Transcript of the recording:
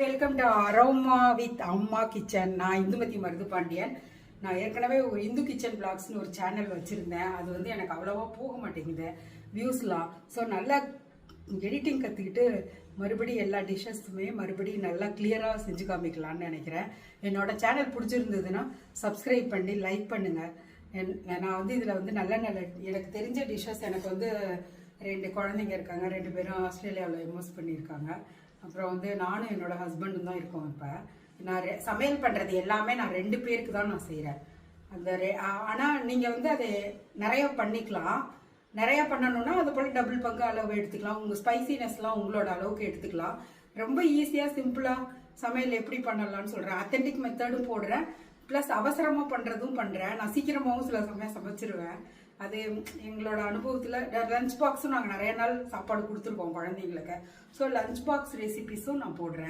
Welcome to aroma with அம்மா kitchen. நான் இந்துமதி மருது பாண்டியன். நான் ஏற்கனவே ஒரு இந்து கிச்சன் பிளாக்ஸ்னு ஒரு சேனல் வச்சுருந்தேன். அது வந்து எனக்கு அவ்வளோவா போக மாட்டேங்குது வியூஸ்லாம். ஸோ நல்லா எடிட்டிங் கற்றுக்கிட்டு மறுபடியும் எல்லா டிஷ்ஷஸுமே மறுபடியும் நல்லா கிளியராக செஞ்சு காமிக்கலான்னு நினைக்கிறேன். என்னோட சேனல் பிடிச்சிருந்ததுன்னா சப்ஸ்கிரைப் பண்ணி லைக் பண்ணுங்கள். நான் வந்து இதில் வந்து நல்ல நல்ல எனக்கு தெரிஞ்ச டிஷ்ஷஸ், எனக்கு வந்து 2 குழந்தைங்க இருக்காங்க, 2 பேரும் ஆஸ்திரேலியாவில் எம்எஸ் பண்ணியிருக்காங்க. அப்புறம் வந்து நானும் என்னோட ஹஸ்பண்டும் தான் இருக்கோம். இப்போ நான் சமையல் பண்ணுறது எல்லாமே நான் 2 பேருக்கு தான் நான் செய்கிறேன். அந்த ஆனால் நீங்கள் வந்து அதை நிறைய பண்ணிக்கலாம். நிறையா பண்ணணும்னா அது போல் டபுள் பங்கு அளவு எடுத்துக்கலாம். உங்கள் ஸ்பைசினஸ்லாம் உங்களோட அளவுக்கு எடுத்துக்கலாம். ரொம்ப ஈஸியாக சிம்பிளாக சமையல் எப்படி பண்ணலாம்னு சொல்கிறேன். அத்தென்டிக் மெத்தடும் போடுறேன், ப்ளஸ் அவசரமாக பண்ணுறதும் பண்ணுறேன். நான் சீக்கிரமாகவும் சில சமயம் சமைச்சிருவேன். அது எங்களோட அனுபவத்தில் லஞ்ச் பாக்ஸும் நாங்கள் நிறைய நாள் சாப்பாடு கொடுத்துருக்கோம் குழந்தைங்களுக்கு. ஸோ லஞ்ச் பாக்ஸ் ரெசிபிஸும் நான் போடுறேன்.